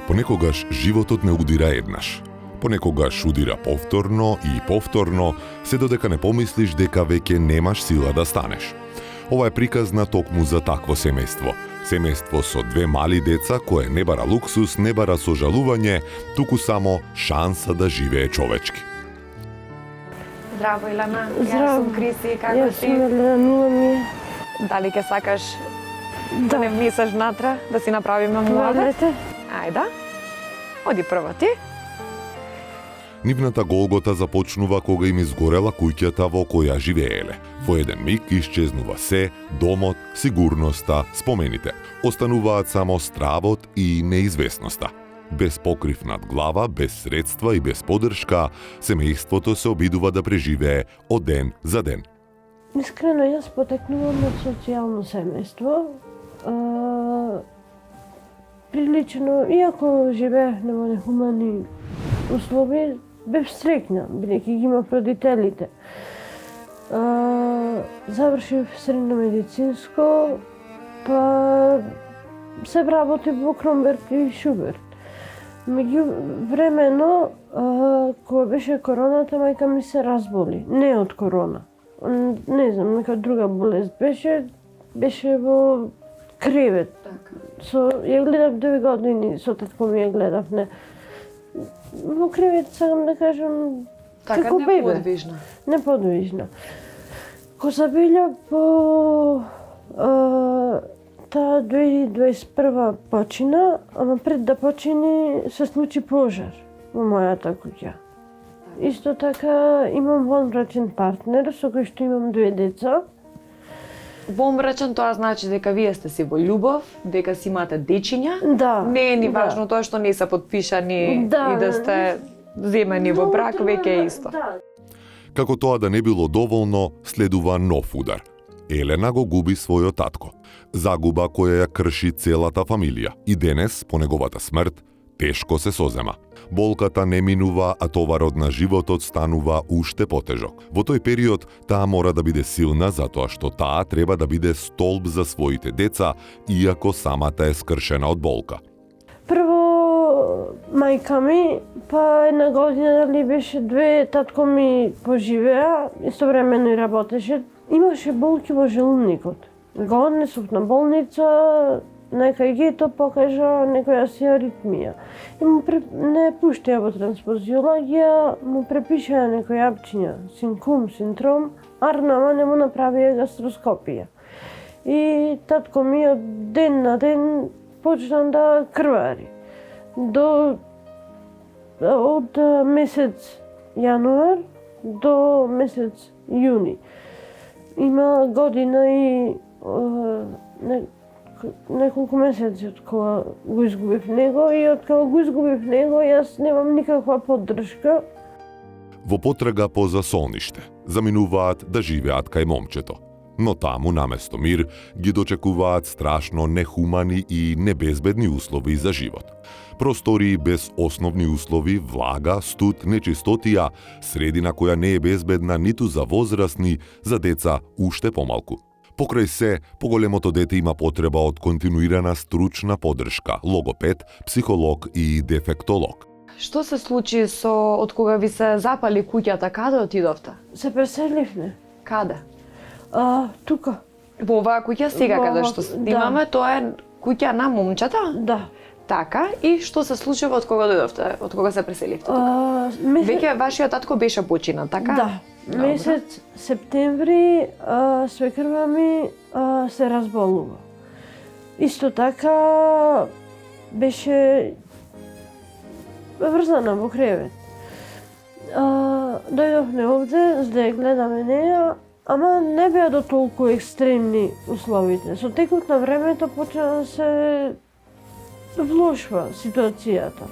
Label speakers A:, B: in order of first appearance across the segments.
A: Понекогаш животот не удира еднаш. Понекогаш удира повторно и повторно, се додека не помислиш дека веќе немаш сила да станеш. Ова е приказна токму за такво семејство. Семејство со две мали деца кое не бара луксус, не бара сожалување, туку само шанса да живее човечки.
B: Здраво, Илана.
C: Здраво.
B: Јас сум Криси, како
C: Јас
B: си?
C: сум Елена, ми е.
B: Дали ќе сакаш да не внесеш внатре, да си направиме муабет?
C: Валете.
B: Ајде. Оди прво ти.
A: Нивната голгота започнува кога им изгорела куќата во која живееле. Во еден миг исчезнува се, домот, сигурноста, спомените. Остануваат само стравот и неизвестноста. Без покрив над глава, без средства и без поддршка, семејството се обидува да преживее од ден за ден.
C: Искрено, јас потекнувам од социјално семејство. Прилично, иако живеевме во нехумани услови, бев среќна, бидејќи ги имав родителите. Завршив средно медицинско, па се работи во Кромберг и Шуберт. Меѓувремено, кога беше короната, мајка ми се разболи. Не од корона. Не знам, нека друга болест беше во кревет. Ја гледав 2 години, со татко ми ја гледав, не. Во кревет, сакам да кажам,
B: Така
C: како бебе.
B: неподвижна.
C: Неподвижна. Ко забелја по таа 2021 почина, ама пред да почини се случи пожар во мојата куќа. Исто така имам вонбрачен партнер со кој што имам 2 деца.
B: Вонбрачен тоа значи дека вие сте си во љубов, дека си имате дечиња.
C: Да.
B: Не е ни
C: да.
B: важно тоа што не се подпишани
C: Да.
B: и да сте земени во брак,
C: Но,
B: веќе е исто.
C: Да.
A: Како тоа да не било доволно, следува нов удар. Елена го губи својот татко. Загуба која ја крши целата фамилија. И денес, по неговата смрт, тешко се созема. Болката не минува, а товарот на животот станува уште потежок. Во тој период, таа мора да биде силна затоа што таа треба да биде столб за своите деца, иако самата е скршена од болка.
C: Прво, мајка ми, па 1 година дали беше 2, татко ми поживеа, истовремено и работеше. Имаше болки во желумникот. Го однесов на болница, нека и гето покажа некоја си аритмија. И не пуштеа во трансфузиологија, му препишаа некои апчиња, синкум, синдром, арнама не му направија гастроскопија. И татко ми од ден на ден почна да крвари. Од месец јануар до месец јуни. Има година и неколку месеци од кога го изгубив него и од кога го изгубив него јас немам никаква поддршка.
A: Во потрага по засолниште, заминуваат да живеат кај момчето. Но таму, наместо мир, ги дочекуваат страшно нехумани и небезбедни услови за живот. Простории без основни услови, влага, студ, нечистотија, средина која не е безбедна ниту за возрастни, за деца уште помалку. Покрај се, поголемото дете има потреба од континуирана стручна поддршка, логопед, психолог и дефектолог.
B: Што се случи со од кога ви се запали куќата, каде отидовте?
C: Се преселивме.
B: Каде?
C: Тука.
B: Во оваа куќа сега каде што
C: да.
B: снимаме, тоа е куќа на момчета?
C: Да.
B: Така, и што се случува од кога дојдовте, од кога се преселивте тука? Веќе вашиот татко беше починат, така?
C: Да. Месец септември свекрва ми се разболува. Исто така беше врзана во кревет. Дојдовме овде за да ја гледаме неја, ама не беа до толку екстремни условите. Со текот на времето почна да се влошва ситуацијата.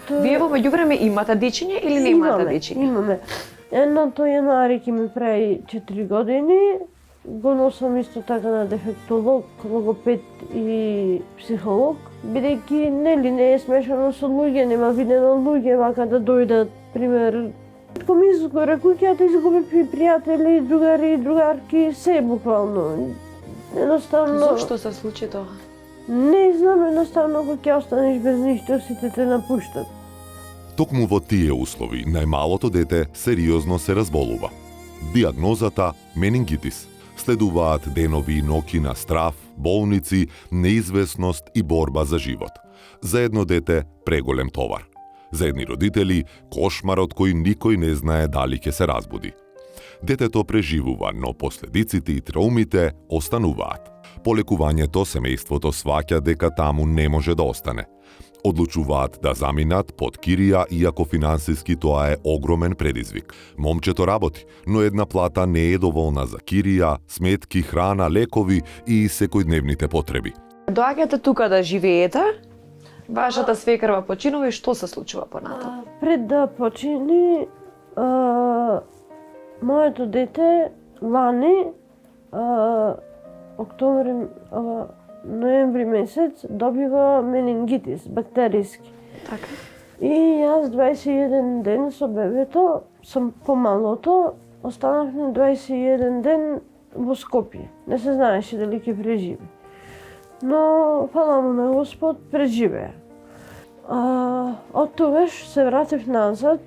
B: Вие во меѓувреме имате дечиња или не имате дечиња?
C: Имаме. Едното јануари ќе ми прави 4 години, го носам исто така на дефектолог, логопед и психолог, бидејќи нели не е смешано со луѓе, нема видено луѓе вака да дојдат, пример, кога ми изгоре куќата, изгубив и пријатели, другари, другарки, се буквално. Едноставно...
B: Зошто се случи тоа?
C: Не знам, едноставно кога ќе останеш без ништо, сите те напуштат.
A: Токму во тие услови најмалото дете сериозно се разболува. Диагнозата менингитис. Следуваат денови и ноќи на страв, болници, неизвестност и борба за живот. За едно дете преголем товар. За едни родители кошмар од кој никој не знае дали ќе се разбуди. Детето преживува, но последиците и траумите остануваат. По лекувањето семејството сваќа дека таму не може да остане. Одлучуваат да заминат под кирија, иако финансиски тоа е огромен предизвик. Момчето работи, но една плата не е доволна за кирија, сметки, храна, лекови и секојдневните потреби.
B: Доаѓате тука да живеете, вашата свекрва починува и што се случува понатаму?
C: Пред да почини, моето дете лани, октомври, ноември месец добива менингитис, бактериски.
B: Така.
C: И јас 21 ден со бебето, сам помалото, останавме 21 ден во Скопје. Не се знаеше дали ќе преживи. Но, фала му на Господ, преживеа. Од тогаш се вратив назад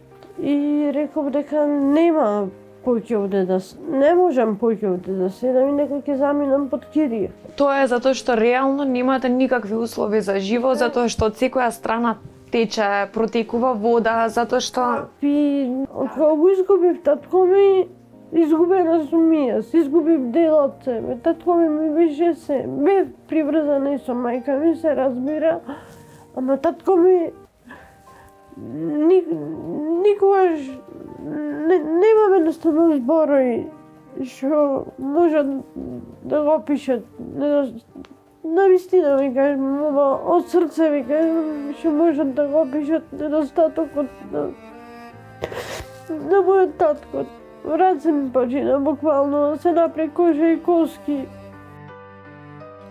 C: и реков дека нема поќе овде да не можам поќе овде да седам и дека ќе заминам под кирија.
B: Тоа е затоа што реално немате никакви услови за живот, затоа што од секоја страна тече, протекува вода, затоа што...
C: И кога го изгубив татко ми, изгубена сум и јас, изгубив дел од себе. Татко ми беше се, бев приврзана и со мајка ми, се разбира, ама татко ми никогаш немам едноставно зборови што можат да го опишат. Навистина ми кажем, од срце ми кажем, што можат да го опишат недостатокот на мојот татко. Врат се ми почина, буквално, се напре кожа и коски.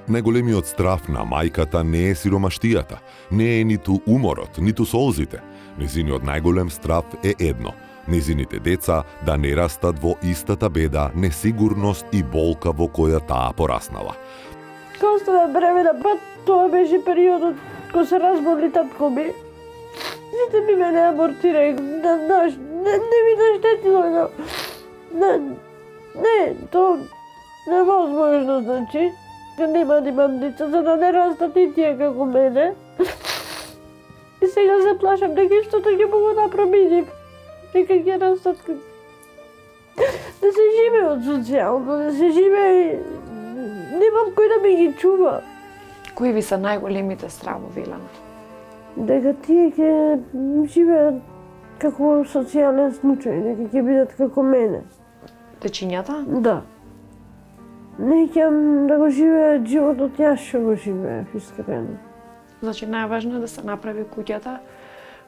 A: Најголемиот страф на мајката не е сиромаштијата, не е ниту уморот, ниту солзите. Незиниот најголем страф е едно – незините деца да не растат во истата беда, несигурност и болка во која таа пораснала.
C: Кога остава бремена, па тоа беше периодот кога се разболи татко ми. Сите ми мене абортирај, не ми наштетило. Не, тоа невозможно, значи. Нема да имам деца, за да не растат и тие како мене. И сега се плашам дека истото ќе го направи. Дека ќе растат да се живеат социјално, да се живее. Немам кој да ми ги чува.
B: Кои ви се најголемите стравови, Илана?
C: Дека тие ќе живеат како социјален случај, дека ќе бидат како мене.
B: Дечињата?
C: Да. Не ќе да го живеат животот јас што го живеев, искрено.
B: Значи, најважно е да се направи куќата,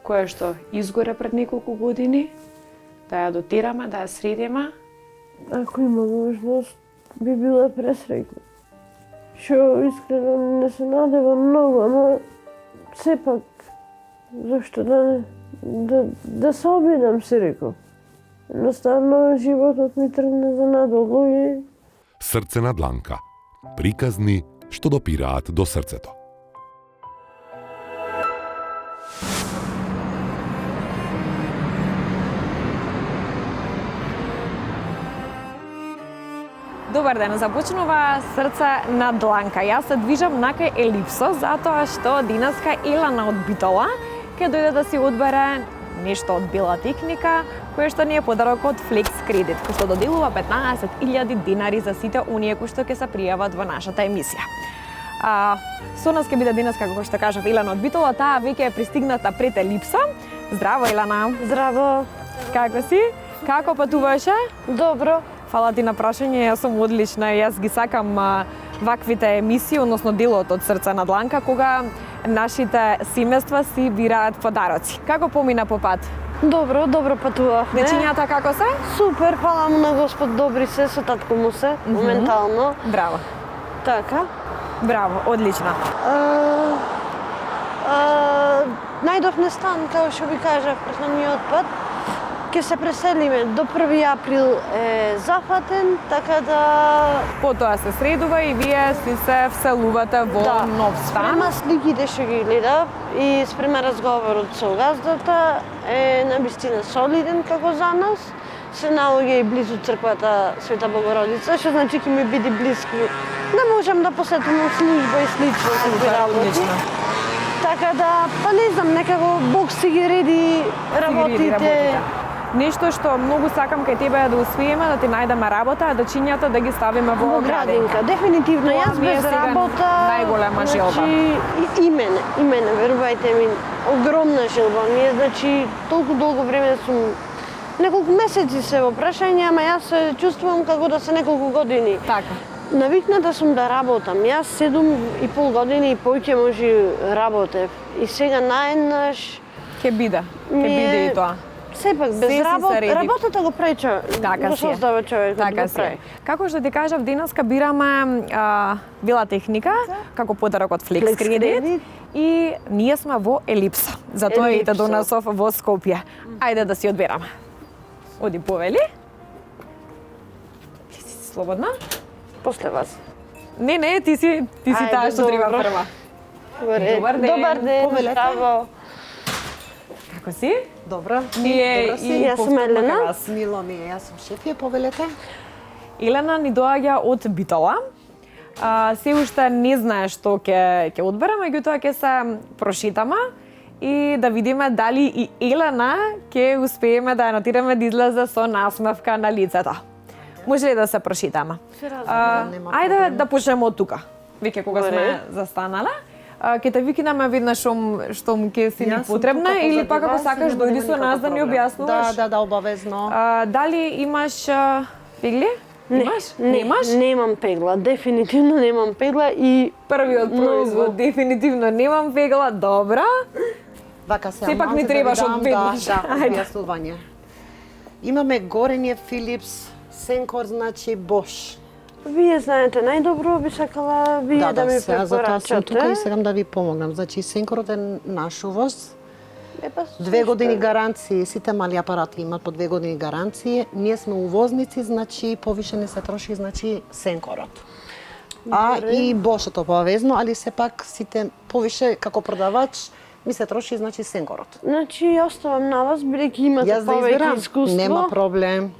B: која што изгоре пред неколку години, да ја дотираме, да ја средиме.
C: Ако има можност, би била пресреќна. Што искрено не се надева многу, ама сепак, зашто да се обидам, си реков. Едноставно, животот ми тргна за надолу и...
A: Срце на дланка. Приказни што допираат до срцето.
B: Добар ден, започнува Срце на дланка. Јас се движам накај Елипсо, затоа што денеска Илана од Битола ќе дојде да си одбере нешто од бела техника, кое што ни е подарок од Flex Credit, кој што доделува 15.000 денари за сите оние кои што ќе се пријават во нашата емисија. Со нас ќе биде денеска, како што кажав, Илана од Битола, таа веќе е пристигната пред Елипсо. Здраво, Илана.
C: Здраво.
B: Како си? Како патуваше?
C: Добро.
B: Фала ти на прашање, јас сум одлична и јас ги сакам ваквите емисии, односно делот од Срце на дланка, кога нашите семејства си бираат подароци. Како помина по пат?
C: Добро патувавме.
B: Дечињата како се?
C: Супер, фала му на Господ, добри се, со татко му се, моментално.
B: Браво.
C: Така.
B: Браво, одлично.
C: Најдовме стан, како што ви кажав, предходниот пат. ќе се преселиме до 1 април е зафатен, така да
B: Потоа се средува и вие си се вселувате во нов стан.
C: Спрема сликите што ги гледав и спрема разговорот со газдата е навистина солиден како за нас. Се наоѓа и близу црквата Света Богородица, што значи ќе ми биде блиски. Не можам да посетувам служба и слично такви работи. Така да, па не знам, некако Бог си ги реди работите.
B: Нешто што многу сакам кај тебе е да успееме да ти најдеме работа, е да чинјата да ги ставиме во
C: градинка. Дефинитивно,
B: Тоа
C: јас
B: ми е
C: без
B: сега
C: работа...
B: најголема желба.
C: И мене, верувајте ми, огромна желба ми е, значи, толку долго време сум... Неколку месеци се во прашање, ама јас се чувствувам како да се неколку години.
B: Така.
C: Навикната сум да работам. Јас 7,5 години и повеќе може работев. И сега наеднаш...
B: Ќе биде и тоа.
C: Сепак, без работата го прави човек.
B: Така
C: го
B: си е.
C: создава човек,
B: Така
C: го
B: си
C: прави.
B: е. Како што ти кажав, денеска бираме Вила Техника, како подарок од Flex Credit. И ние сме во Елипса. Затоа ите донесов во Скопје. Ајде да си одбераме. Оди повели. Ти си слободна?
C: После вас.
B: Не, ти си таа што треба прва. Добар ден.
C: Добар ден, браво.
B: Како си?
D: Добра.
B: Ние
D: Добра си.
B: и
C: Јас сум Елена.
D: Мило ми е, јас сум шефија, повелете.
B: Елена ни доаѓа од Битола. Се уште не знае што ќе одбере, меѓутоа ќе се прошетаме и да видиме дали и Елена ќе успееме да ја нотираме да излезе со насмевка на лицето. Може ли да се прошетаме? Ајде да почнеме од тука. Веќе кога сме застанале. Ќе те викнеме веднаш штом ќе си ни потребна или пак ако сакаш дојди со нас да ни објаснуваш.
D: Да, обавезно.
B: Дали имаш пегли? Имаш? Немаш?
C: Немам пегла, дефинитивно немам пегла и
B: Првиот производ, дефинитивно немам пегла, добра.
D: Вака се
B: Сепак ни требаш од веднаш.
D: Да, објаснување. Имаме горење Philips, Сенкор, значи Bosch.
C: вие знаете најдобро, би сакала вие да ми
D: сега затоа сум тука и
C: препорачате.
D: сакам да ви помогнам. Значи Сенкорот е наш увоз. 2
C: 2
D: години гаранции, сите мали апарати имаат по 2 години гаранции. Ние сме увозници, значи повише не се троши, значи Сенкорот. И Бошот обавезно, али сепак сите повише како продавач ми се троши, значи Сенкорот.
C: Значи, оставам на вас, бидејќи имате
D: Јас да
C: повеќе
D: изберам,
C: искуство.
D: нема проблем.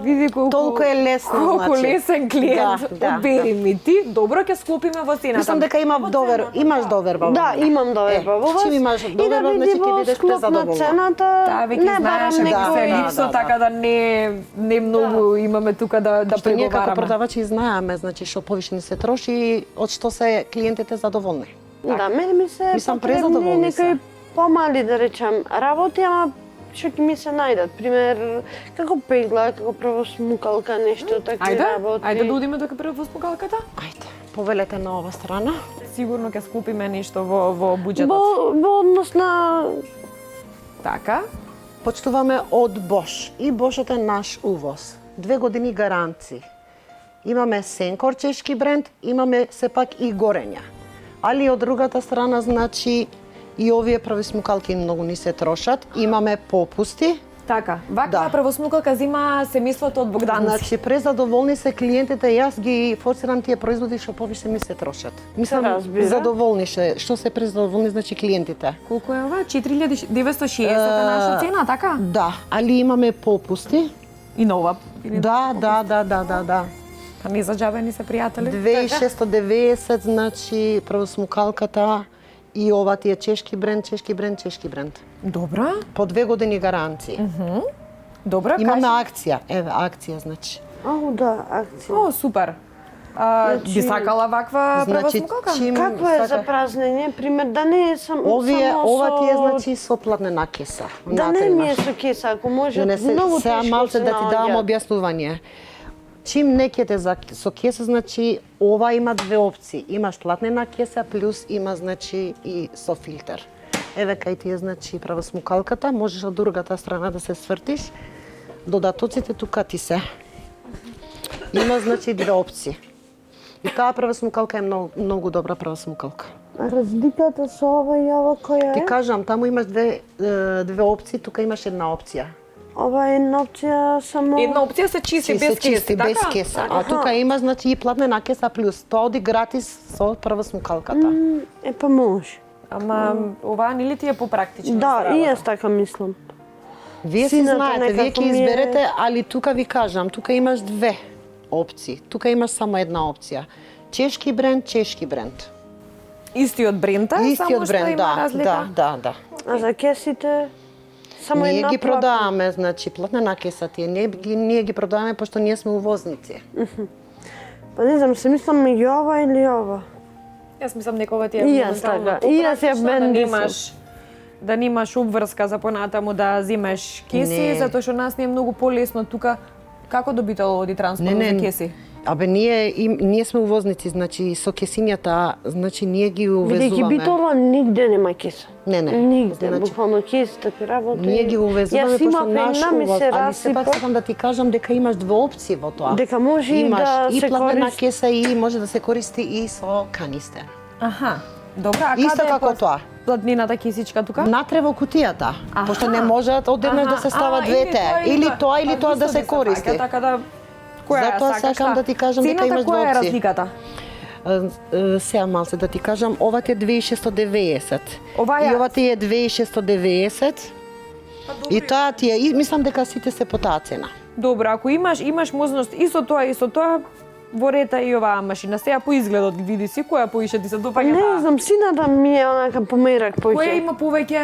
B: Види
D: Толку е лесно,
B: колку
D: значи.
B: лесен клиент.
D: Да.
B: Обери ми ти, добро ќе склопиме во цената.
D: Мислам дека имам имаш доверба.
C: Да, имам доверба во вас.
D: Чим имаш
C: И да
D: доверба,
C: види
D: значи ќе
C: во
D: бидеш
C: склоп на
D: презадоволна.
C: цената,
B: Да, веќе
C: не
B: знаеш
C: барам
B: дека се
C: некој...
B: липсо, така да не многу имаме тука да
D: Што ние како
B: преговараме.
D: продавачи знаеме, значи што повише ни се троши, од што се клиентите задоволни.
C: Да, мене ми се
D: Мислам,
C: потребни
D: презадоволни се.
C: некои помали, да речам, работи, ама што ќе ми се најдат. Пример, како пегла, како правосмукалка, нешто такви работи.
B: Ајде да одиме тука пред во спукалката.
D: Ајде, повелете на ова страна.
B: Сигурно ќе скупиме нешто во буџетот.
C: Во однос на...
B: Така.
D: Почнуваме од Bosch. И Boschот е наш увоз. 2 години гаранции. Имаме Сенкор чешки бренд, имаме сепак и горења. Али од другата страна, значи, и овие правосмукалки многу ни се трошат. Имаме попусти.
B: Така. Ваква
D: Да.
B: правосмукалка зима семејството од Богданци.
D: Значи, презадоволни се клиентите, јас ги форсирам тие производи што повише ми се трошат. Мислам,
C: разбира.
D: задоволни што се презадоволни, значи клиентите.
B: Колку е ова? 4960 е наша цена, така?
D: Да, али имаме попусти.
B: И нова.
D: Да.
B: Па не за џабе ни се пријатели.
D: 2690, значи правосмукалката и ова ти е чешки бренд.
B: Добра.
D: По 2 години гаранции.
B: Добра,
D: Имаме
B: кажи.
D: акција, еве акција, значи.
C: Ау, да, акција.
B: О, супер. Би сакала ваква
D: Значи,
B: правосмукалка?
D: чим
C: Какво е за
D: сака-
C: празнење? Пример, да не е само
D: ова ти е
C: со...
D: значи со платнена кеса.
C: Да не ми е со кеса, ако може,
D: Не се,
C: многу
D: сега
C: тешко
D: малце
C: се
D: да ти дам
C: наоѓа.
D: објаснување. Чим не ќе те со кеса, значи ова има 2 опции. Имаш платнена кеса плюс има значи и со филтер. Еве кај ти е значи правосмукалката, можеш од другата страна да се свртиш. Додатоците тука ти се. Има значи 2 опции. И таа правосмукалка е многу добра правосмукалка.
C: Разликата со ова и ова која е?
D: Ти кажам, таму имаш две опции, тука имаш една опција.
C: Ова е една опција само...
B: Една опција се чисти без кеси, така?
D: без кеса. А тука има значи и платнена кеса плюс. Тоа оди гратис со прва смукалката.
C: Па може.
B: Ама оваа нели ти е попрактично?
C: Да, и јас така мислам.
D: Вие си
C: Сината
D: знаете, вие
C: некако
D: ќе
C: ми е-
D: изберете, али тука ви кажам, тука имаш две опции. Тука имаш само една опција. Чешки бренд, чешки бренд.
B: Истиот бренд, само
D: Истиот
B: што
D: бренд,
B: има
D: да,
B: разлика.
D: да.
C: А за кесите само
D: Ние
C: една
D: ги
C: платна.
D: продаваме, значи платнена кеса тие, ние ги продаваме пошто ние сме увозници.
C: Па не знам, се мислам меѓу ова или ова.
B: Јас мислам дека ова ти е
C: И јас
B: моментално
C: така, и јас ја
B: попрактично, да
C: бендисам.
B: немаш да немаш обврска за понатаму да земеш кеси,
D: Не.
B: затоа што нас не е многу полесно тука. Како добител оди транспорт за кеси?
D: Абе ние сме увозници, значи со кесињата, значи ние ги
C: Бидејќи
D: увезуваме.
C: Битола нигде нема кеса.
D: Не.
C: Нигде,
D: Значи,
C: буквално кесите ти работи.
D: ние ги увезуваме
C: Јас
D: пошто
C: имав
D: наш
C: една, ми
D: увоз,
C: се
D: али сепак
C: расипа.
D: сакам да ти кажам дека имаш две опции во тоа.
C: Дека може и
D: имаш
C: да
D: и
C: се
D: платнена
C: користи.
D: кеса и може да се користи и со канистер.
B: Аха. Добра, а
D: Исто
B: каде
D: како
B: е
D: тоа.
B: платнината кесичка тука?
D: Натре во кутијата,
B: Аха.
D: пошто не можат одеднаш да се стават двете, или тоа или тоа да се користи.
B: Така да која
D: Затоа
B: сакаш,
D: сакам да ти кажам дека
B: Цената,
D: имаш две
B: која е
D: опции.
B: разликата?
D: Сега малце да ти кажам, ова ти е 2690.
B: Ова ја-
D: И ова ти е 2690. И таа ти е, и мислам дека сите се по таа цена.
B: Добро, ако имаш можност и со тоа, во рета и оваа машина. Сега по изгледот види си која поише ти се допаѓа.
C: Не знам, сината ми е онака померак
B: Која
C: поќе.
B: има повеќе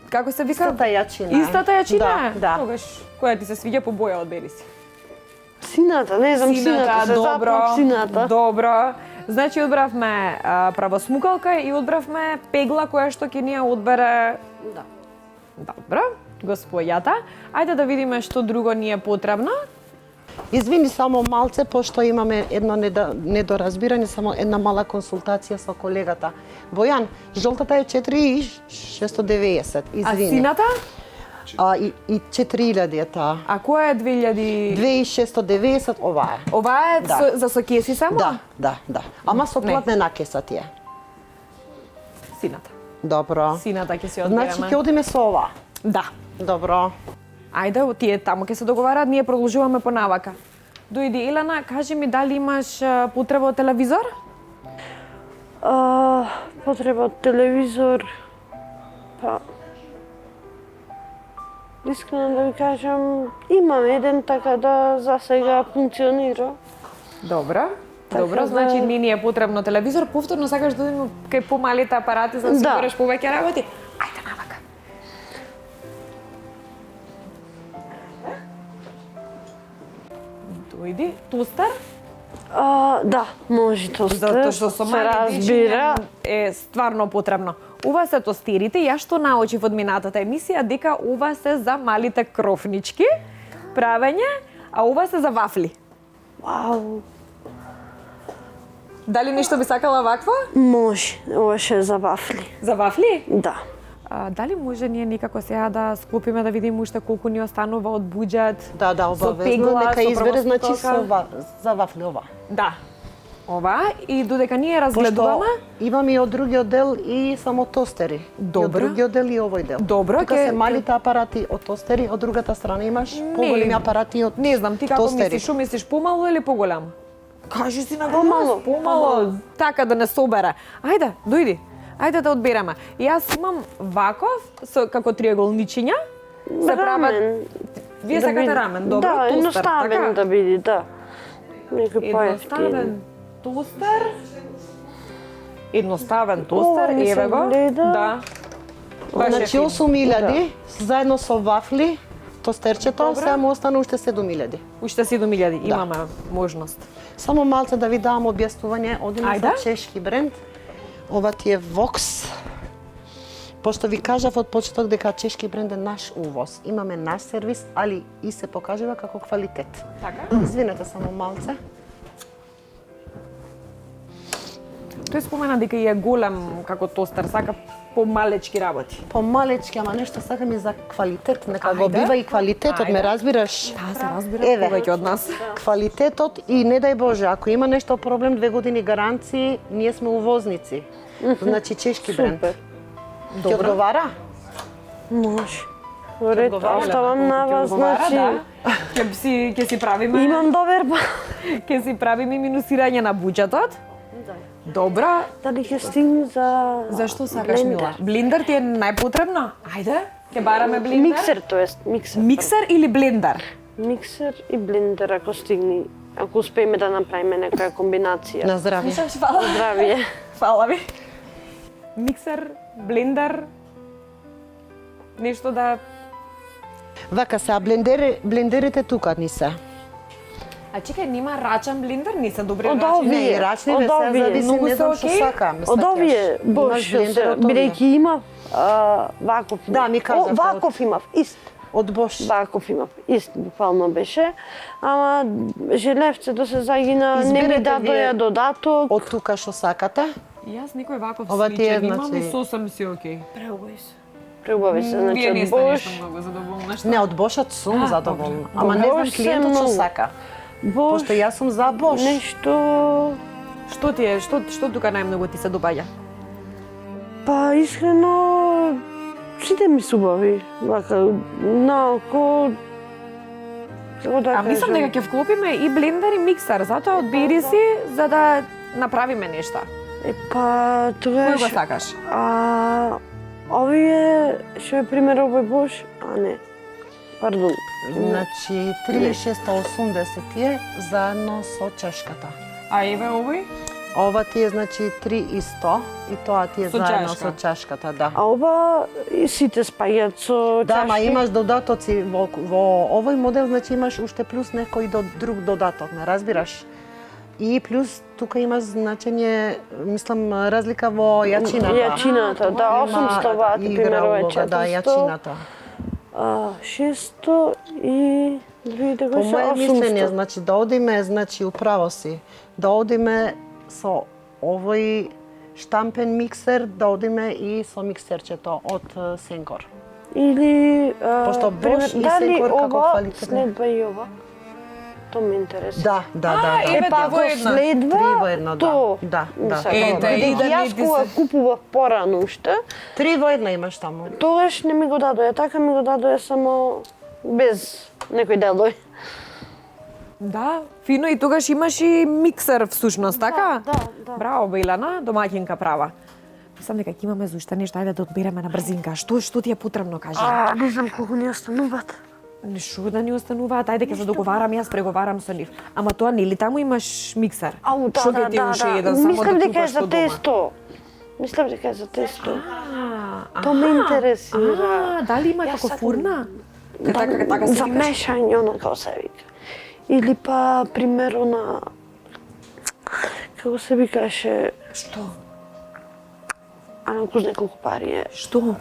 B: како се вика?
D: Истата јачина.
B: Истата јачина?
D: Да.
B: Тогаш која ти се свиѓа по боја одбери си.
C: Сината, не знам, сината, се запнав сината.
B: Добро. Значи одбравме правосмукалка и одбравме пегла која што ќе ни ја одбере.
D: Да.
B: Добро. Господјата. Ајде да видиме што друго ни е потребно.
D: Извини само малце, пошто имаме едно недоразбирање, само една мала консултација со колегата. Бојан, жолтата е 4690,
B: А
D: извини.
B: сината?
D: И 4000 е таа.
B: А која е 2000?
D: 2690 ова е.
B: Ова е
D: Да.
B: за со кеси само?
D: Да. Ама со
B: Не.
D: платнена кеса ти е.
B: Сината.
D: Добро.
B: Сината ќе се одбереме.
D: Значи ќе одиме со ова.
B: Да.
D: Добро.
B: Ајде, тие таму ќе се договараат, ние продолжуваме по навака. Дојди Елена, кажи ми дали имаш потреба од телевизор?
C: Потреба од телевизор. Па искрено да ви кажам, имам еден така да за сега функционира.
B: Добро.
C: Така
B: Добро,
C: да-
B: значи не ни е потребно телевизор, повторно сакаш да одиме кај помалите апарати за да си
C: Да.
B: береш повеќе работи? Ајде навака. Дојди, тостер,
C: Да, може тостер.
B: затоа што со
C: се
B: мали
C: разбира.
B: дечиња е стварно потребно. Ова се тостерите, ја што научив од минатата емисија дека ова се за малите крофнички, правење, а ова се за вафли.
C: Вау,
B: Дали нешто би сакала вакво?
C: може. Ова ше е за вафли.
B: За вафли?
C: Да.
B: Дали може ние некако сега да склопиме да видиме уште колку ни останува од буџет?
D: Да,
B: Со
D: обавезно,
B: пегла,
D: нека
B: со
D: избере значи
B: правосмукалка?
D: за вафли ова.
B: Да. Ова и додека ние
D: Пошто
B: разгледуваме,
D: имаме и од другиот дел и само тостери.
B: Добро.
D: И од другиот дел и овој дел.
B: Добро,
D: Тука
B: ке-
D: се малите апарати од тостери, од другата страна имаш поголеми апарати од
B: не знам, ти како
D: тостери.
B: мислиш, што мислиш, помало или поголемо? Кажи си на
C: Помало,
B: помало. Така да не собере. Ајде, дојди. Ајде да одбереме. Јас имам ваков со како триаголничиња. Се прават.
C: Рамен.
B: Вие
C: Да
B: сакате
C: биде-
B: рамен, добро,
C: Да,
B: тостер,
C: едноставен
B: така?
C: да биде, да. Некој поевтин.
B: Едноставен тостер. Едноставен тостер,
C: Ова ми се
B: еве го.
C: гледа.
B: Да. Баш е
D: Значи
B: фин.
D: 8000 заедно со вафли, тостерчето,
B: Добро.
D: сега му остана уште 7000.
B: Уште 7000 имаме можност.
D: Само малце да ви дам објаснување, одиме
B: Ајде.
D: со чешки бренд. Ова ти е Vox. Пошто ви кажав од почеток дека чешки бренд е наш увоз. Имаме наш сервис, али и се покажува како квалитет.
B: Така?
D: Извинете само малце.
B: Тој спомена дека и е голем како тостер, сака помалечки работи.
D: Помалечки, ама нешто сакам и за квалитет. Нека го
B: Ајде.
D: бива и квалитетот, ме
B: Ајде.
D: разбираш?
B: Таа се разбира
D: Еве.
B: повеќе од нас.
D: Квалитетот и не дај Боже, ако има нешто проблем, 2 години гаранции, ние сме увозници. Значи чешки бренд.
C: Супер.
D: Ти одговара?
C: Може. Во ред, оставам на вас, значи...
B: Ќе си правиме...
C: Имам доверба.
B: Ќе си правиме минусирање на буџетот. Добро.
C: Дали ќе стигне за...
B: Зашто сакаш, Мила? Блендер ти е најпотребно? Ајде, ќе бараме блендер.
C: Миксер, тоест, миксер.
B: Миксер или блендер?
C: Миксер и блендер, ако стигне. Ако успееме да направиме некоја комбинација.
D: На здравје.
C: Здравје.
B: Фала ви. Миксер, блендер, нешто да...
D: Вака се, блендерите тука ни се.
B: А чекај, нема рачен блендер, не се добри
C: Од
B: рачни.
C: овие.
D: Не, рачни не
C: од
D: се,
C: овие.
D: зависи,
B: Многу
D: не
B: се
D: знам што
B: окей?
D: сакам.
C: Од овие, бош, бидејќи имав ваков.
D: Да, ми кажа,
C: ваков имав, ист.
D: Од Бош.
C: Ваков имав, ист буквално беше. Ама желевцето се загина, не ми
D: Изберете
C: дадоја
D: вие
C: додаток.
D: од тука што сакате.
B: Јас некој ваков
D: Ова ти е,
B: сличен имам и
D: значи-
B: сосем си окей.
C: Преубави се, значи
B: Вие не
C: од
B: сте
C: Бош.
B: нешто многу задоволна, што?
D: Не, од Бошот сум задоволна. Ама не знам
C: Бош се
D: клиентот што
C: многу.
D: сака.
C: Бош,
D: Пошто јас сум за Бош.
C: нешто...
B: Што ти е, што тука најмногу ти се допаѓа?
C: Па искрено, сите ми се убави. Вака, наоко... Како да
B: А мислам дека ќе вклопиме и блендер и миксер, затоа одбери си за да направиме нешта.
C: Па,
B: Кој
C: тогаш...
B: го сакаш?
C: Овие, што е пример овој Бош, не, пардон.
D: Значи 3680 е заедно со чешката.
B: А еве овој?
D: Ова ти е значи 3100 и тоа ти е
B: Со
D: заедно
B: чешка.
D: со чешката, да.
C: А ова и сите спаѓаат со
D: Да, ма
C: чашки.
D: имаш додатоци во овој модел, значи имаш уште плюс некој друг додаток, ме разбираш? И плюс тука имаш значење, мислам, разлика во јачината.
C: Јачината, да, 800 вати, пример, ова е 400.
D: Да, јачината.
C: 600 и видите
D: По
C: кој се
D: моје мислење,
C: 800.
D: значи да одиме, значи управо си, да одиме со овој штампен миксер, да одиме и со миксерчето од Сенкор.
C: Или
D: Пошто Бош и
C: дали
D: Сенкор како
C: ова
D: квалитетно.
C: следва и ова? То ме интересира.
D: Да, да.
B: еве
C: Па
B: ти
C: ако
B: во една.
C: следва,
D: Три во едно, да.
C: то
D: Да,
C: ми
D: да.
C: сакам.
B: Ете, и да
C: Бидејќи јас
B: не ти
C: кога
B: се-
C: купував порано уште,
D: 3 во една имаш таму.
C: тогаш не ми го дадоја, така ми го дадоја само без некои делови.
B: Да, фино и тогаш имаш и миксер всушност, така?
C: да.
B: Браво, Билана, домаќинка права. Мислам дека ќе имаме за уште нешто, ајде да одбереме на брзинка. Што ти е потребно, кажи?
C: Не знам колку ни остануваат.
B: Нешто да ни остануваат, ајде ќе се договарам, јас преговарам со нив. Ама тоа нели таму имаш миксер?
C: Ау, да,
B: Што
C: да,
B: ќе ти
C: да,
B: уште
C: да.
B: еден, само
C: Мислам
B: да
C: дека е
B: купаш
C: за
B: од дома?
C: тесто. Мислам дека е за тесто.
B: А,
C: То ме интересира.
B: Дали има
C: Јас
B: како
C: сакам-
B: фурна? Така се
C: за
B: викаш?
C: мешање, она како се вика. Или па, примерно на... Како се викаше...
B: Што?
C: А на кој неколку пари е.
B: Што?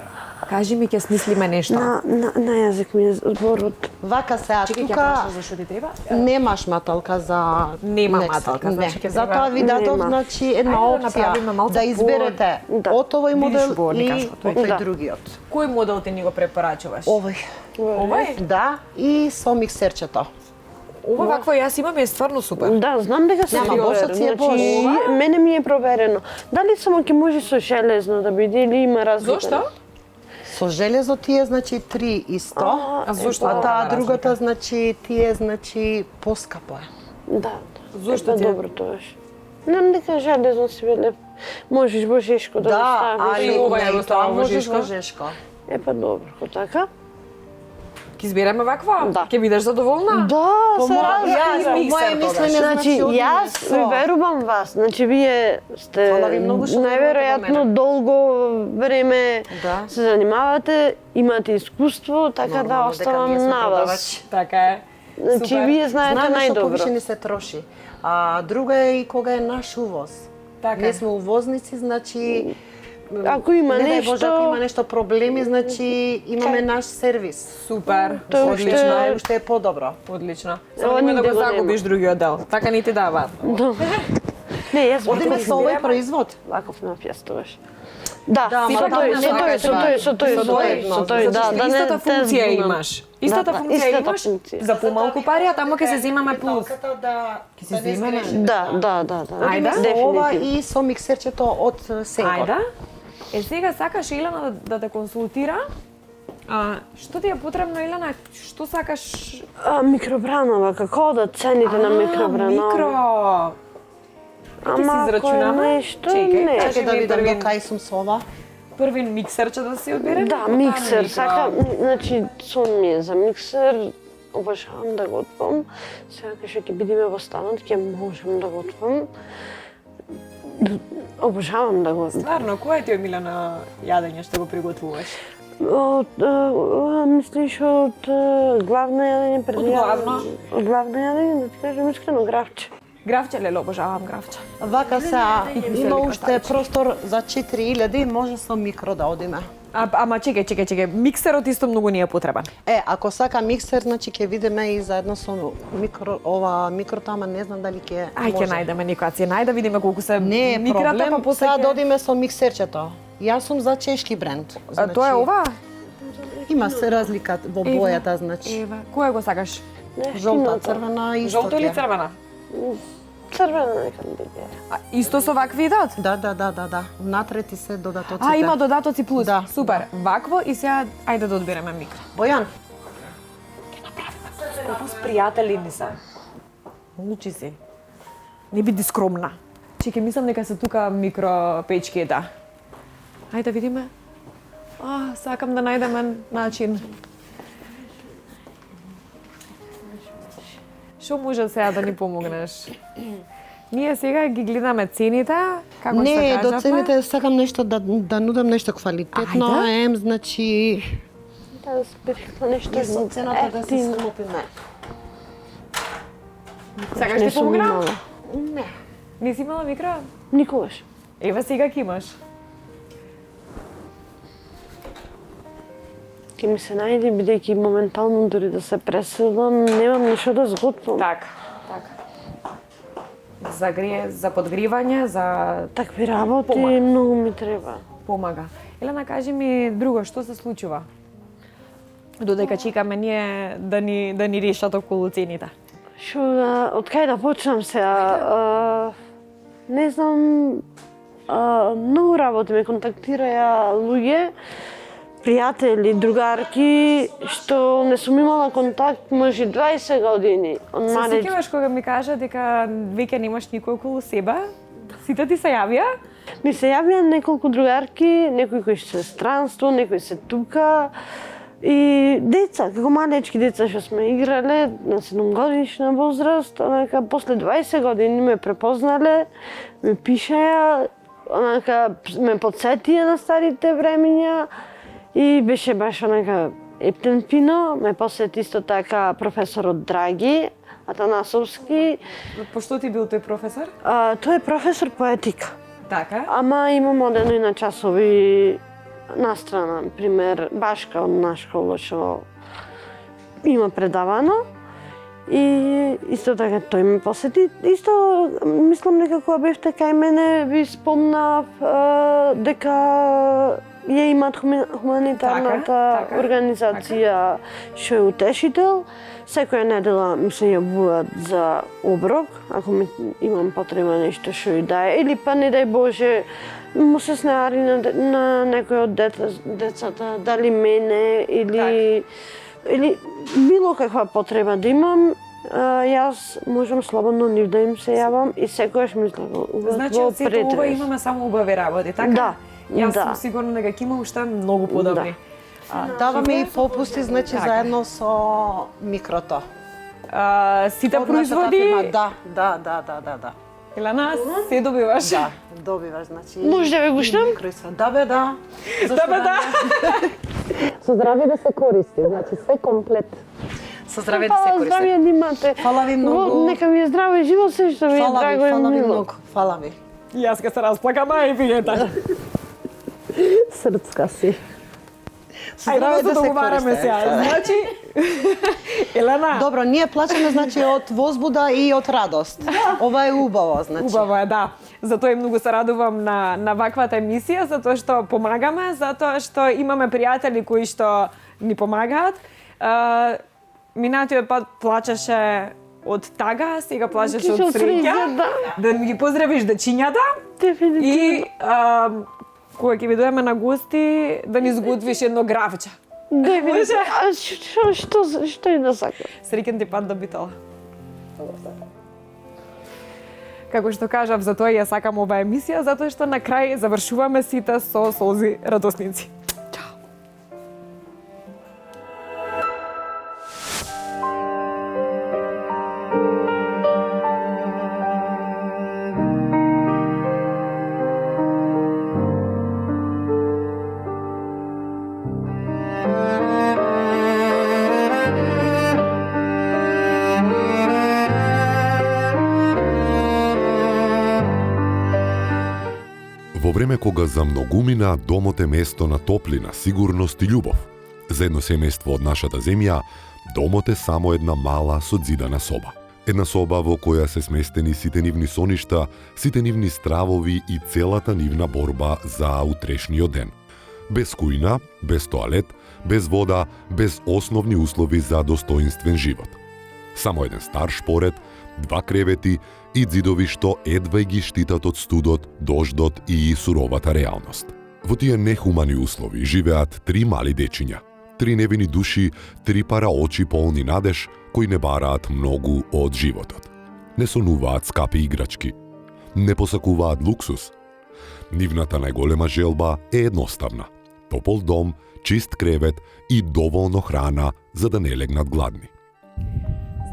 B: Кажи ми, ќе смислиме нешто.
C: На јазик ми е зборот.
D: Вака се, а
B: Чекај, ќе
D: тука
B: прашам за што ти треба?
D: немаш маталка за
B: Нема
D: миксер.
B: маталка,
D: Не.
B: значи ќе
D: Затоа
B: треба-
D: ви дадов,
C: Нема.
D: значи, една
B: Ајде да
D: опција
B: направиме малку
D: да изберете
C: Да.
D: од овој
B: Видиш
D: модел
B: го,
D: и
B: Никашко, тој.
D: од тој
C: Да.
D: другиот.
B: Кој модел ти ни го препорачуваш?
D: Овој.
B: Овој?
D: Да, и со миксерчето.
B: Ова вакво јас имам е стварно супер.
C: Да, знам дека се
D: Нема,
C: проверено.
D: Бошот си е Бош.
C: Значи, мене ми е проверено. Дали само ќе може со железно да биде или има разлика?
B: Зошто?
D: Со железо ти е, значи, 3.100,
B: А зошто
D: а таа
B: голема
D: другата,
B: разлика?
D: значи, ти е, значи, поскапо е.
C: Да.
B: Зошто
C: Епа,
B: ти е?
C: добро тоаш. Знам дека железно си веле. Можеш божешко да го
D: Да,
C: ставиш.
D: али
B: ова ја го
D: и
B: ставам
D: тоа
B: во
D: можеш
B: жешко.
D: во жешко.
C: Епа добро, ко така?
B: Ќе избереме ваква?
C: Да.
B: Ќе бидеш задоволна?
C: Да,
D: По
C: се
D: јас,
C: разбира.
B: миксер
D: моје
B: тогаш.
D: мислење,
C: Значи,
D: одиме
C: јас
D: со-
C: ви верувам вас. Значи, вие сте
D: Фала ви многу што
C: најверојатно
D: верувате во
C: долго време
D: Да.
C: се занимавате, имате искуство, така да
D: Нормално дека
C: оставам
D: ние сме
C: на вас.
D: продавачи.
B: Така е.
C: Значи,
B: Супер.
C: вие знаете
D: Знаеме што
C: најдобро.
D: повише ни се троши. А друга е и кога е наш увоз.
B: Така.
D: Ние сме увозници, значи
C: Ако има
D: не дај
C: нешто,
D: Боже, ако има нешто проблеми, значи имаме наш сервис.
B: Супер.
C: Тој
D: Одлично,
C: уште-
D: уште е подобро.
B: Одлично.
C: Ова
B: Само нема да
C: нигде
B: го
C: го
B: загубиш другиот дел. Така ни ти даваат.
C: Да. Не, јас
D: Одиме со овој
B: изберемо.
D: производ.
C: ваков на јас. Да,
D: Да,
C: со
D: ама
C: тој,
D: тоа
C: со
D: не
C: тој, со тој, со тој, со тој, со тој, да,
B: Затоа
C: да не
B: истата
C: те
B: функција
C: збунам.
B: имаш. Истата
C: Да,
B: функција
C: истата
B: имаш
C: функција.
B: за помалку пари, а тамо ќе се земаме плюс.
D: Да,
B: Ќе се земаме.
C: Да, да, да, да.
D: Одиме со ова
C: Дефинитивно.
D: и со миксерчето од Сенкор.
B: Ајде. Сега сакаш Елена да те консултира Што ти е потребно, Илена? Што сакаш?
C: Микробранова, како да цените на микробранова?
B: Микро. Ти си израчунама?
C: Нешто,
B: Чекај,
C: не.
B: кажи
D: Да
B: ми
D: видам
B: првин-
D: до кај сум со ова.
B: Првин миксерче да си одберем?
C: Да,
B: Потоа
C: миксер.
B: микро.
C: Сакам, значи, сон ми е за миксер. Обожавам да готвам. Сега кај што ќе бидеме во станот, ќе можам да готвам. Обожавам да готвам.
B: Стварно, кој ти е омилено јадење што го приготвуваш?
C: Мислиш од главно јадење пред
B: Од главно?
C: Од главно јадење, да ти кажем искрено, гравче.
B: Гравче, леле, обожавам гравче.
D: Вака сега
B: кисели
D: има уште
B: краставици.
D: простор за 4000, може со микро да одиме.
B: Ама чекај, миксерот исто многу ни е потребен.
D: Ако сака миксер, значи ќе видиме и заедно со микрото, ама не знам дали ќе
B: Ај, ќе најдеме никоја, најде видиме колку се
D: Не е
B: микрата,
D: проблем,
B: па после
D: сега
B: ќе-
D: да одиме со миксерчето. Јас сум за чешки бренд.
B: Тоа е ова?
D: Има се разлика во бојата, значи.
B: Ева, која го сакаш?
D: Жолта, црвена и
B: Жолто или црвена?
C: Црвена нека биде.
B: Исто со вакви идат?
D: Да. Внатре ти се додатоците.
B: Има додатоци плюс.
D: Да.
B: Супер. Вакво и сега ајде да одбереме микро.
D: Бојан,
B: Како с пријатели ни се. Учи си. Не биди скромна. Чекај, мислам дека се тука микропечки, да. Ајде да видиме. Сакам да најдеме начин. Што може сега да ни помогнеш? Ние сега ги гледаме цените, како
D: не,
B: што кажавме.
D: до цените сакам нешто да нудам нешто квалитетно,
B: Ајде.
D: значи
C: Да спирихме нешто
D: и со цената да се
C: ефтино.
D: склопиме.
B: Сакаш
C: Не
B: ти
C: сум
B: помогнам?
C: имала.
D: Не.
B: Не си имала микро?
C: Никогаш.
B: Ева сега ќе имаш.
C: Ке ми се најде, бидејќи моментално дури да се преселам, немам ништо да сготвам.
B: Така. За грие, за подгривање, за
C: Такви работи многу ми треба.
B: помага. Елена, кажи ми друго, што се случува? Додека чекаме ние да ни решат околу цените.
C: Шо од кај да почнам сега? Не знам, многу работи ме контактираја луѓе, пријатели, другарки, што не сум имала контакт може 20 години. Од
B: Се
C: мале
B: сеќаваш кога ми кажа дека веќе немаш никој околу себе? Сите ти се јавија?
C: ми се јавија неколку другарки, некои кои се странство, некои се тука. И деца, како малечки деца што сме играле на 7 годишна возраст, онака после 20 години ме препознале, ме пишеја, онака ме подсетија на старите времиња и беше баш онака ептен фино, ме посети исто така професорот Драги Атанасовски.
B: Пошто ти бил тој професор?
C: Тој е професор по етика.
B: Така.
C: Ама има модерно и на часови настрана, пример Башка од наш школа што има предавано. И исто така тој ме посети. Исто мислам дека кога бевте кај мене ви спомнав дека ја имат хуманитарната
B: Така.
C: организација што е утешител. Секоја недела ми се јавуваат за оброк, ако имам потреба нешто што и да е, или па не дај Боже му се снеари на некој од децата, дали мене или било каква потреба да имам, јас можам слободно нив да им се јавам и секогаш мислам
B: Значи, од сето ова имаме само убави работи, така?
C: Да.
B: Јас
C: да.
B: сум сигурна дека ќе има уште многу подобри.
D: Даваме и попусти, значи
B: Така.
D: заедно со микрото.
B: Сите
D: Од нашата
B: производи,
D: фирма, Да.
B: Елена, се добиваш.
D: Да, добиваш, значи.
C: Може да ве гушнам?
D: микро и све. Да бе, да.
B: Да, бе, да.
D: Со здравје да се користи, значи све комплет. Со здравје да се
C: Фала,
D: користи.
C: здравје да имате.
D: Фала ви многу.
C: Нека ви е здраво и живо се што ви е
D: Фала ви,
C: драго и
D: фала ви
C: мило.
D: многу. Фала ви.
B: Јас ке се расплакам, ај пијета.
D: Срцка си. Со
B: Ајде
D: здравје
B: да се договараме
D: користи.
B: сега. Значи, Елена,
D: Добро, ние плачеме значи од возбуда и од радост. Ова е убаво, значи.
B: убаво е, да. Затоа и многу се радувам на ваквата емисија, затоа што помагаме, затоа што имаме пријатели кои што ни помагаат. Минатиот пат плачеше од тага, сега плачеше од среќа. Да ми ги поздравиш дечињата
C: Дефинитивно.
B: и кога ќе ви дојдеме на гости, да ни сготвиш едно гравче.
C: Може. А што и да сакам?
B: Среќен ти пат до Битола. Како што кажав, за тоа ја сакам оваа емисија, затоа што на крај завршуваме сите со солзи радосници.
A: Во време кога за многумина домот е место на топлина, сигурност и љубов, за едно семејство од нашата земја, домот е само една мала содзидана соба. Една соба во која се сместени сите нивни соништа, сите нивни стравови и целата нивна борба за утрешниот ден. Без кујна, без тоалет, без вода, без основни услови за достоинствен живот. Само еден стар шпоред, 2 кревети и ѕидови што едва ги штитат од студот, дождот и суровата реалност. Во тие нехумани услови живеат 3 мали дечиња, 3 невини души, 3 пара очи полни надеж, кои не бараат многу од животот. Не сонуваат скапи играчки, не посакуваат луксус. Нивната најголема желба е едноставна: топол дом, чист кревет и доволно храна за да не легнат гладни.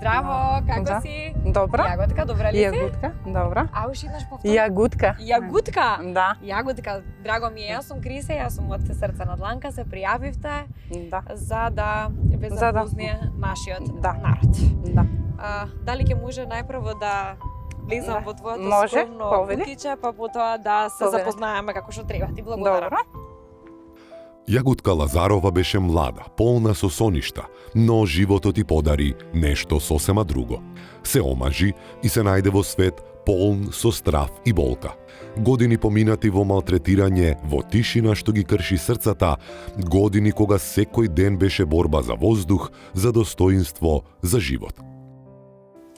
B: Здраво, како си?
E: Добра.
B: Јаготка, добра ли си?
E: Јагутка, добра.
B: А уште еднаш повтори.
E: Јагутка.
B: Јагутка?
E: Да.
B: Јаготка, драго ми е, јас сум Крисе, јас сум од Срце на дланка, се пријавивте
E: Да.
B: за да ве
E: За да.
B: запозне нашиот
E: Да.
B: народ.
E: Да.
B: Дали ќе може најпрво да влезам
E: Да.
B: во твоето
E: Може,
B: скромно
E: поведи.
B: кутиче, па потоа да се
E: Поведи.
B: запознаеме како што треба. Ти благодарам.
E: Добро.
A: Јагутка Лазарова беше млада, полна со соништа, но животот ти подари нешто сосема друго. Се омажи и се најде во свет полн со страв и болка. Години поминати во малтретирање, во тишина што ги крши срцата, години кога секој ден беше борба за воздух, за достоинство, за живот.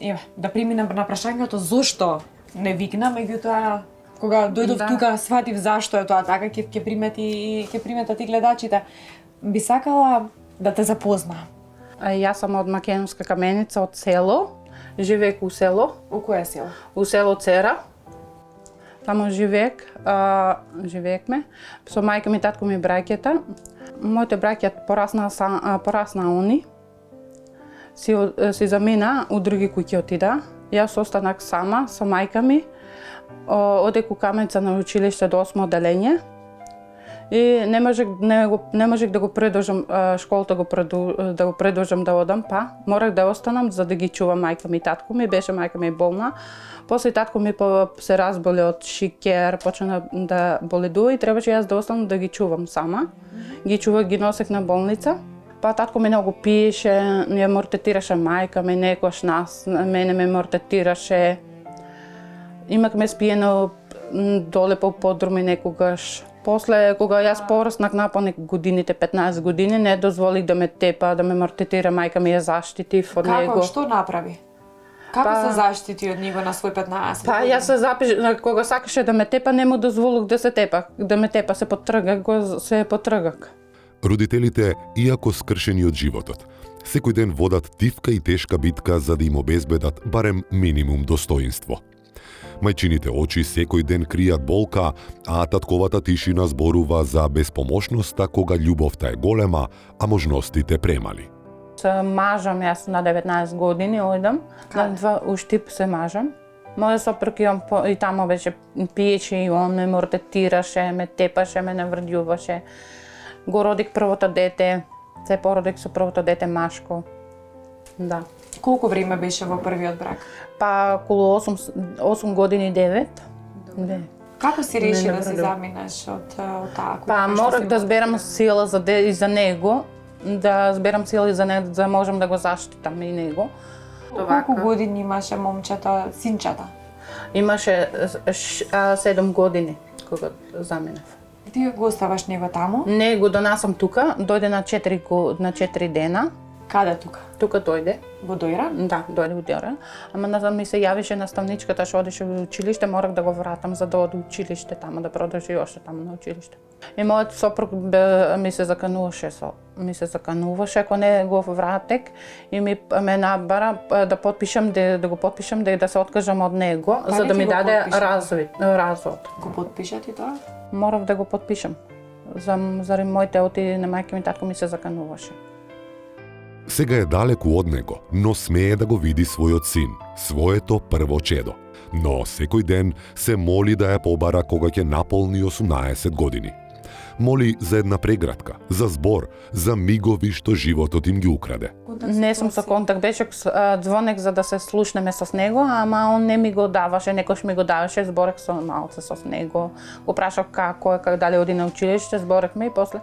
B: Еве, да преминам на прашањето зошто не викна, меѓутоа кога дојдов
E: Да.
B: тука сватив зашто е тоа така, ќе приметат и гледачите. Би сакала да те запознаам.
E: Јас сум од Македонска Каменица, од село. Живеек у село,
B: У кое село?
E: у село Цера. Таму живеекме со мајка ми, татко ми, браќата. Моите браќа порасна они. Си замина у други куќи отида. Јас останах сама со мајка ми. Одек у Каменица на училиште до 8 одделение. И не можех да го продолжам школата да го продолжам да одам, па морах да останам за да ги чувам мајка ми и татко ми. Беше мајка ми болна. После татко ми се разболе од шикер, почна да боледува и требаше јас да останам да ги чувам сама. Ги чувах, ги носех на болница. Па татко ми многу пиеше, ја мортетираше мајка ми, некош нас, мене ме мортетираше. Имавме спиено доле по подруми некогаш. После, кога јас пораснах напоне годините, 15 години, не дозволих да ме тепа, да ме мортетира, мајка ми ја заштитив од него.
B: Како, што направи? Како
E: Па-
B: се заштити од него на свој 15
E: Па
B: години?
E: јас се запиш, кога сакаше да ме тепа, не му дозволих да се тепа. Да ме тепа, се потргак.
A: Родителите, иако скршени од животот, секој ден водат тивка и тешка битка за да им обезбедат барем минимум достоинство. Мајчините очи секој ден кријат болка, а татковата тишина зборува за безпомошноста кога љубовта е голема, а можностите премали.
E: Се мажам, јас на 19 години одам, на 2 уштип се мажам. Мојот сопруг и тамо беше пиеше и он ме мортетираше, ме тепаше, ме наврдјуваше. Го родих првото дете, се породих со првото дете машко. Да.
B: Колку време беше во првиот брак?
E: Па околу 8 години 9. Не.
B: Како си реши
E: Не
B: да се
E: навредува.
B: заминеш од таа куќа?
E: Па
B: што
E: морах
B: си
E: да
B: во-
E: зберам сила и за него, да зберам сила и за него, да можам да го заштитам и него.
B: Колку години имаше момчето, синчето?
E: Имаше 7 години кога заминав.
B: Ти го оставаш него таму?
E: Не го донасам тука, дојде на 4 дена.
B: Каде тука?
E: Тука дојде.
B: Во Дојра?
E: Да, дојде во Дојра. Ама ми се јавише наставничката што одеше во училиште, морав да го вратам за да оди училиште таму, да продолжи още таму на училиште. И мојот сопруг ми се закануваше, ако не го вратек и ме набара да потпишам, да го потпишам, да се откажам од него, за да ми даде развод.
B: Го потпиша ти тоа?
E: Морав да го потпишам. Заради моите оти на мајка ми татко ми се закануваше.
A: Сега е далеку од него, но смее да го види својот син, своето прво чедо. Но секој ден се моли да ја побара кога ќе наполни 18 години. Моли за една прегратка, за збор, за мигови што животот им ги украде.
E: Не сум со контакт, беше звонек за да се слушнеме со него, ама он не ми го даваше, некош ми го даваше, зборек со малце со него. Го прашав како дали оди на училиште, зборекме и после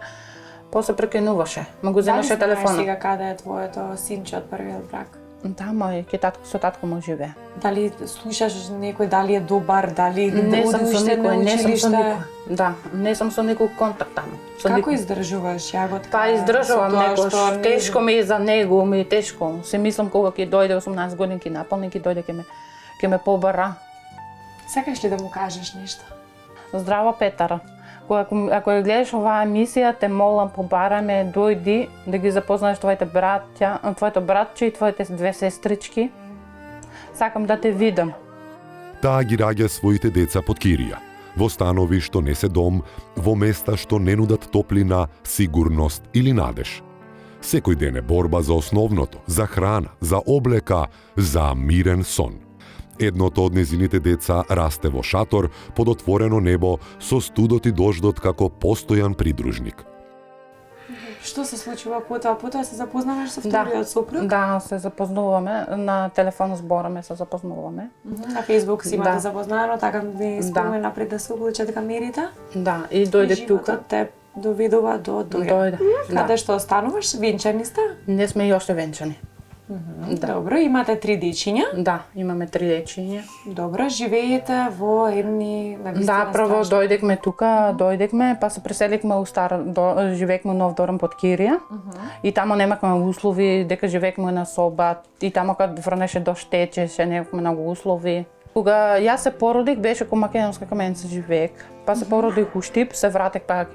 E: прекинуваше. Ма го земеше телефона.
B: Дали сега каде е твоето синче од првиот брак?
E: Да, со татко му живее.
B: Дали слушаш некој дали е добар, дали
E: Не сум со
B: уште на
E: никој, не сум со
B: училиште?
E: никој. Да, не сум со никој контакт таму.
B: Како издржуваш јаготка?
E: Па издржувам
B: со тоа
E: некош,
B: што
E: тешко ми е за него, ми е тешко. Се мислам кога ќе дојде 18 годинки наполни, ќе дојде ќе ме побара.
B: Сакаш ли да му кажеш нешто?
E: Здраво, Петар. Ако ја гледаш оваа емисија, те молам, побараме, дојди да ги запознаеш твоите браќа, твоето братче и твоите две сестрички. Сакам да те видам.
A: Таа ги раѓа своите деца под кирија, во станови што не се дом, во места што не нудат топлина, сигурност или надеж. Секој ден е борба за основното, за храна, за облека, за мирен сон. Едното од незините деца расте во шатор под отворено небо со студот и дождот како постојан придружник.
B: Што се случува потоа? Потоа се запознаваш со вториот сопруг?
E: Да, се запознуваме, на телефон збораме, се запознуваме.
B: На Facebook си имате
E: Да.
B: запознаено, така ви спомена пред да се облечат камерите.
E: Да, и дојде тука.
B: Животот те доведува до Дојра.
E: Дојде.
B: Каде
E: Да.
B: што остануваш? Венчани сте?
E: Не сме и уште венчани. Да.
B: Добро, имате 3 дечиња.
E: Да, имаме 3 дечиња.
B: Добро, живеете во едни навистина
E: Да, прво
B: страшни.
E: дојдекме, па се преселикме у живеекме у Нов Доран под кирија. И таму немавме услови, дека живеекме на соба, и таму кога врнеше дожд течеше, немавме многу услови. Кога јас се породих, беше ко македонска каменица живеек. Па се породих у Штип, се вратек пак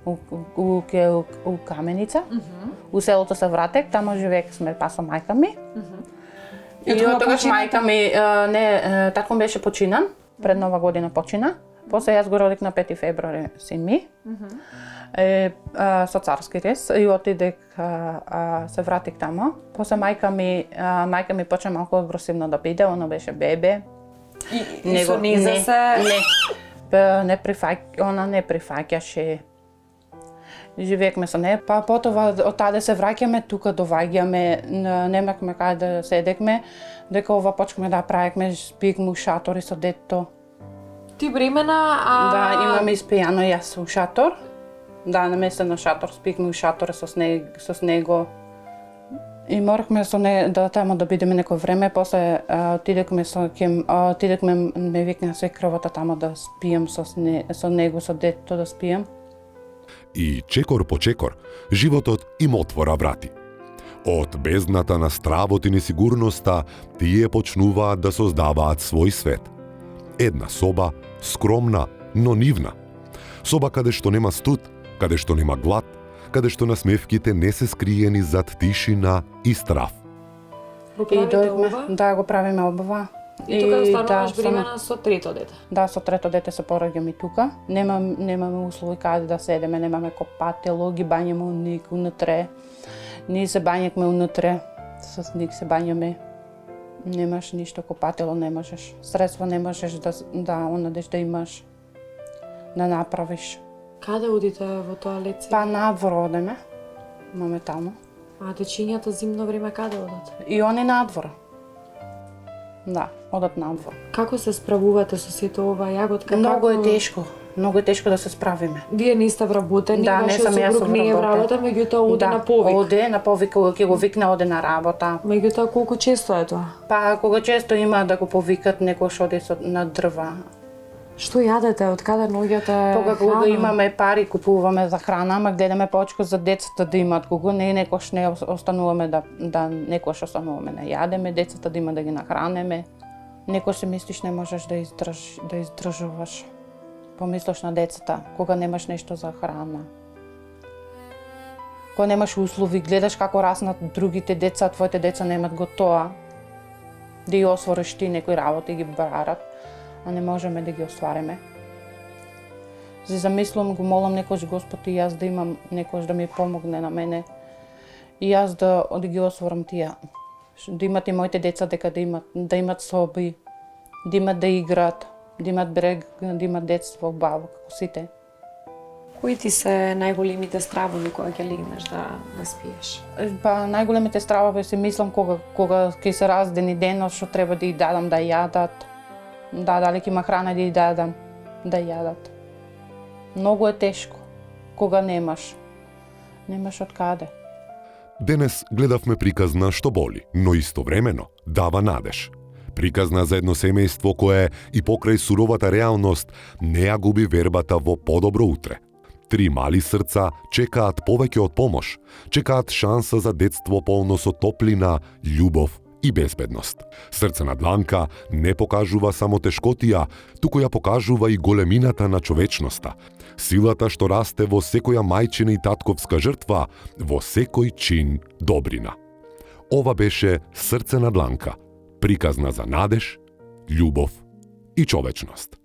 E: у Каменица. У селото се вратек, таму живеек сме па со мајка ми. И од тогаш мајка ми, татко беше починан, пред Нова година почина. После јас го родих на 5 февруари син ми. Со царски рез и отидек се вратих таму. После мајка ми почна малку агресивно да биде, она беше бебе.
B: И со низа се...
E: Она не прифаќаше. Живеекме со неја, па потоа од таде се враќаме, тука доваѓаме, немавме каде да седекме, дека ова почнеме да правиме, спиекме у шатори со детето.
B: Ти бремена, а...
E: Да, имаме испијано јас у шатор. Да, наместен на шатор, спиекме у шатор со него. И морахме да таму да бидеме некој време, после отидекме ме викна свекровата таму да спием со него, со детето да спием.
A: И чекор по чекор, животот им отвора врати. Од бездната на стравот и несигурноста, тие почнуваат да создаваат свој свет. Една соба, скромна, но нивна. Соба каде што нема студ, каде што нема глад, каде што насмевките не се скриени зад тишина и страв.
B: Го
E: И
B: правите
E: дојдме,
B: ова?
E: да, го правиме обава.
B: И тука остануваш
E: да,
B: бремена со трето дете.
E: Да, со трето дете се пораѓам и тука. Немаме услови каде да седеме, немаме копатело, ги бањаме уник унутре. Ние се бањакме унутре, со ник се бањаме. Немаш ништо копатело, не можеш. Средства не можеш да онадеш да имаш, да направиш.
B: Каде одите во тоалет?
E: Па надвор одеме, моментално.
B: А дечињата зимно време каде одат?
E: И они надвор. Да, одат надвор.
B: Како се справувате со сето ова јаготка?
E: Многу е
B: Како-
E: тешко. Многу е тешко да се справиме.
B: Вие не сте вработени,
E: Да, не
B: вашиот
E: сум јас
B: сопруг не е
E: вработен.
B: вработен, меѓутоа оде на повик.
E: Оде на повик, ќе го викне, оде на работа.
B: Меѓутоа колку често е тоа?
E: Па кога често има да го повикат, некош оди на дрва.
B: Што јадете, од каде наоѓате
E: Кога
B: храна?
E: имаме пари, купуваме за храна, ама гледаме повеќе за децата да имат. Кога не некош не остануваме да некош остануваме не јадеме, децата да има да ги нахранеме. Некош се мислиш не можеш да издржуваш. Помислиш на децата, кога немаш нешто за храна. Кога немаш услови, гледаш како раснат другите деца, твоите деца немат го тоа. Да ја освориш ти некои работи ги барат, а не можеме да ги оствариме. Се замислувам, го молам некош Господ и јас да имам некош да ми помогне на мене и јас да ги осворам тие. Да имат и моите деца дека да имат соби, да имат да играат, да имат брег, да имат детство убаво како сите.
B: Кои ти се најголемите стравови кога ќе легнеш да спиеш?
E: Па најголемите стравови се мислам кога ќе се раздени денот што треба да ја дадам да јадат. Да, дали ќе има храна да ја дадам да јадат. Многу е тешко кога немаш од каде.
A: Денес гледавме приказна што боли, но истовремено дава надеж. Приказна за едно семејство кое и покрај суровата реалност не ја губи вербата во подобро утре. 3 мали срца чекаат повеќе од помош, чекаат шанса за детство полно со топлина, љубов и безбедност. Срце на дланка не покажува само тешкотија, туку ја покажува и големината на човечноста. Силата што расте во секоја мајчина и татковска жртва, во секој чин добрина. Ова беше Срце на дланка, приказна за надеж, љубов и човечност.